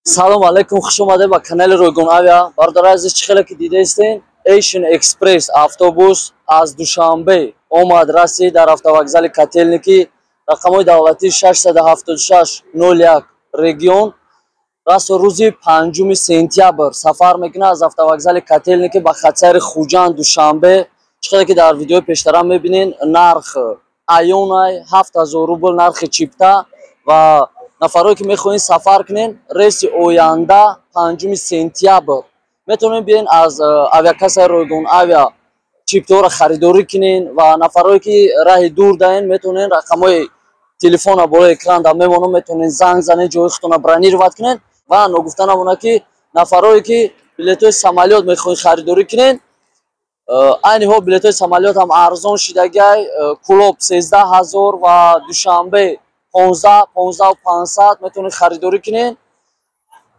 Салом алейкум, хуш омадед ба канали Ройгон Авиа. Бардора азиз, чӣ хеле ки дида истед, Asian Express автобус аз Душанбе омад расид дар автовокзали Котельники. Рақамҳои давлатӣ 67601 регион. Расо рӯзи 5 сентябр сафар мекунад аз автовокзали Котельники ба хатсайри Хуҷанд Душанбе. Чӣ хеле ки дар видеои пештара мебинед, нарх айёнай 7000 рубл нархи чипта ва нафароне ки мехоҳед сафар кунед рейси оянда 5 сентябр метавонед биен аз авиакасаи Ройгон Авиа чиптаҳоро харидорӣ кунед ва нафароне ки раҳи дур даен метавонед рақамҳои телефона болои экран мемонад, метавонед занг занед, ҷои худтонро бронировать кунед ва ногуфта намонад ки нафароне ки билетҳои самолёт мехоҳед харидорӣ кунед, айни ҳол билетҳои самолёт ҳам арзон шидагай, Кулоб 13000 ва Душанбе 15500 метавонед харидорӣ кунед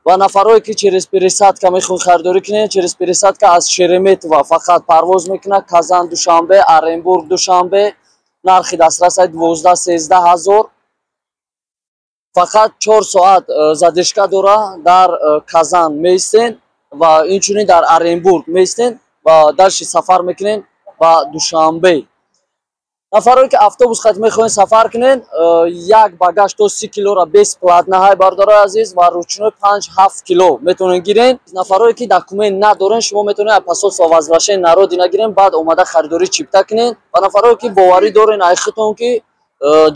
ва нафароне ки через пересадка мехоҳед харидорӣ кунед, через пересадка аз Шереметова фақат парвоз мекунад Казан Душанбе, Оренбург Душанбе, нархи дастрасаи 12-13000, фақат 4 соат задержка дора дар Казан меистед ва инчунин дар Оренбург меистед ва дальше сафар мекунед ба Душанбе. нафароне ки автобус хат мехоҳед сафар кунед, як багаж то 30 килора бесплатна ҳай бардорои азиз ва ручной 5-7 кило метавонед гирен. нафароне ки документ надорен, шумо метавонед посольство возвращения народина гирен, баъд омада харидори чипта кунед ва нафароне ки боварӣ дорен айхитон ки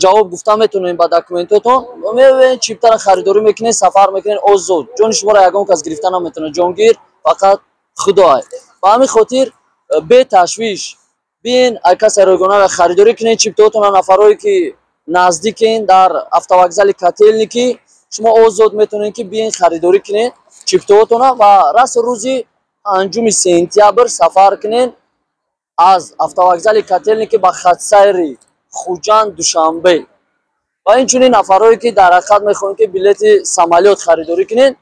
ҷавоб гуфта метавонед ба документотон, мебинед чиптаро харидорӣ мекунед, сафар мекунед озод. ҷони шуморо ягон кас гирифта наметавонад, ҷонгир фақат худоай. ба ҳамин хотир беташвиш биен айкасаи Ройгон Авиа харидорӣ кунед чиптаҳотонро. нафароне ки наздикен дар автовокзали Котельники, шумо озод метавонед ки биен харидорӣ кунед чиптаҳотонро ва расо рӯзи 5 сентябр сафар кунед аз автовокзали Котельники ба хатсайри Хуҷанд Душанбе. ва инчунин нафароне ки дар ҳақиқат мехоҳед ки билети самолёт харидорӣ кунед,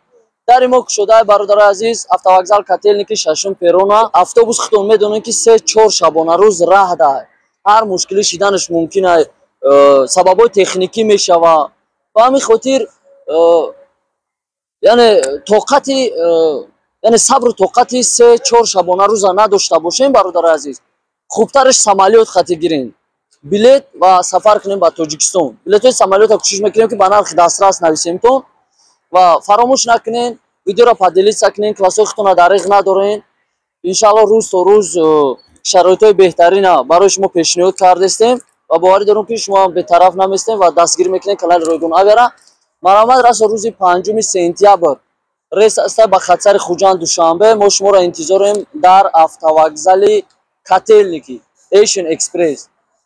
дари мо кушодаи бародари азиз, автовокзал Котельники 6 перрона. автобус худтон медонед ки 3-4 шабона рӯз раҳ дahад. ҳар мушкилӣ шиданаш мумкин аст, сабабҳои техникӣ мешавад. ба ҳамин хотир яъне тоқати яъне сабру тоқати 3-4 шабона рӯза надошта бошем бародари азиз, хубтараш самолёт хати гирем билет ва сафар кунем ба Тоҷикистон. билетҳои самолётро кӯшиш мекунем ки ба нархи дастрас нависемтон ва фаромӯш накунед видеоро поделиться кунед, классои худтонро дариқ надорен. иншаллоҳ рӯз то рӯз шароитҳои беҳтарина барои шумо пешниҳод кардастем ва боварӣ дорам ки шумо бетараф наместем ва дастгирӣ мекунед канали Ройгон Авиаро. маромад расо рӯзи 5 сентябр рейс аст ба хатсайри Хуҷанд Душанбе. мо шуморо интизорем дар автовокзали Котельники Asian Express.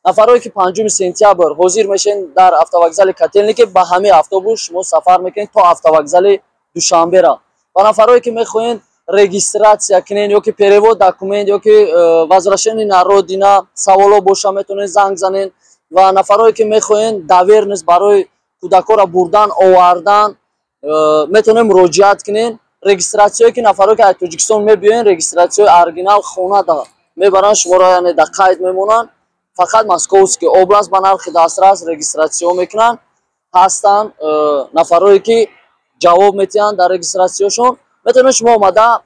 нафароне ки 5 сентябр ҳозир мешен дар автовокзали Котельники, ба ҳамин автобус шумо сафар мекунед то автовокзали Душанбера. ва нафароне ки мехоҳед регистратсия кунед ё ки перевод документ ё ки возвращение на родина, саволо боша метавонед занг занед. ва нафароне ки мехоҳед давернес барои кӯдакҳоро бурдан овардан метавонед муроҷиат кунед. регистратсияе ки нафароне ки аз Тоҷикистон мебиёен, регистратсияи оригинал хона мебаранд, шуморо яъне дар қайд мемонанд. фақат Московский област ба нархи дастрас регистратсия мекунанд. ҳастанд нафароне ки ҷавоб метиҳанд дар регистратсияшон. метавонед шумо омада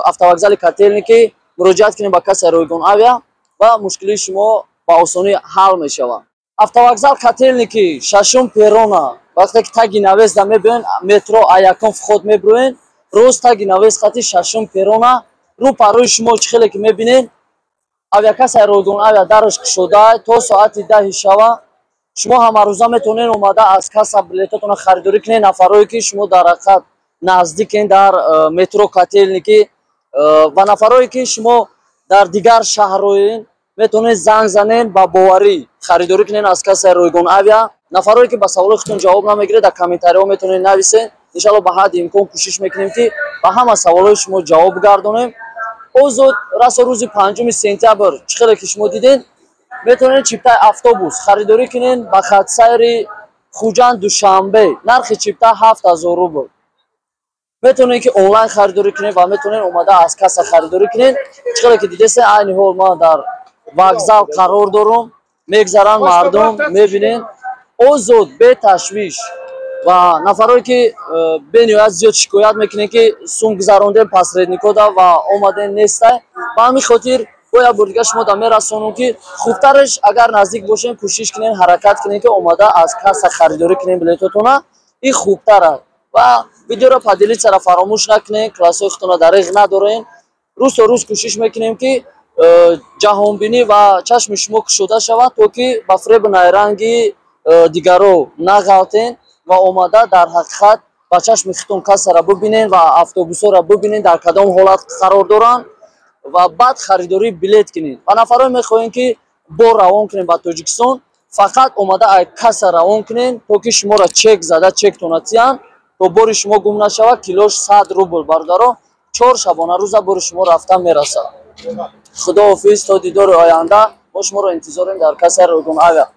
автовокзали Котельники муроҷиат кунед ба касаи Ройгон Авиа ва мушкилии шумо ба осонӣ ҳал мешавад. автовокзал Котельники 6 перрона. вақте ки таги навеста мебиён метро А1 вход мебироен, рост таги навест хати 6 перрона. рӯ парои шумо чӣ хеле ки мебинед, авиакасаи Ройгон Авиа дараш кушода то соати 10 шава. шумо ҳамарӯза метавонед омада аз касса билетотонро харидорӣ кунед. нафароне ки шумо дар ҳақиқат наздикен дар метро Котельники ва нафароне ки шумо дар дигар шаҳрҳоен метавонед занг занед ба боварӣ харидорӣ кунед аз касаи Ройгон Авиа. нафароне ки ба саволои худтон ҷавоб намегиред, дар комментариҳо метавонед нависед. иншаллоҳ ба ҳадди имкон кӯшиш мекунем ки ба ҳама саволои шумо ҷавоб гардонем. озод расо рӯзи 5 сентябр чӣ хеле ки шумо дидед, метавонед чиптаи автобус харидорӣ кунед ба хатсайри Хуҷанд Душанбе. нархи чипта 7000 рубл. метавонед ки онлайн харидорӣ кунед ва метавонед омада аз касса харидорӣ кунед. чӣ хеле ки дидастед, айни ҳол ма дар вокзал қарор дорам, мегзаранд мардум, мебинед. озод беташвиш ва нафарое ки бениҳоят зиёд шикоят мекунанд ки сум гузарондем посредникода ва омаден нестай. Ба ҳамин хотир бояд бор дигар шумо да мерасонам ки хубтараш агар наздик бошем кӯшиш кунем ҳаракат кунем ки омада аз касса харидорӣ кунем билетотона. Ин хубтар аст ва видеоро падилитсара фаромӯш накунем, классҳои худтонро дариғ надорем. Рӯз то рӯз кӯшиш мекунем ки ҷаҳонбинӣ ва чашми шумо кушода шавад, то ки ба фребу найранги дигаро нағалтен ва омада дар ҳақиқат ба чашми худтон кассара бубинен ва автобусҳоро бубинен дар кадом ҳолат қарор доранд ва баъд харидории билет кунед. Ва нафароне мехоҳем ки бор равон кунем ба Тоҷикистон, фақат омада ай касса равон кунен, то ки шуморо чек зада чектона тиянд, то бори шумо гум нашавад. Килош 100 рубл бародаро, 4 шабона рӯза бори шумо рафта мерасад. Худоҳофиз, то дидори оянда. Мо шуморо интизорем дар кассаи Рӯйгун Ага.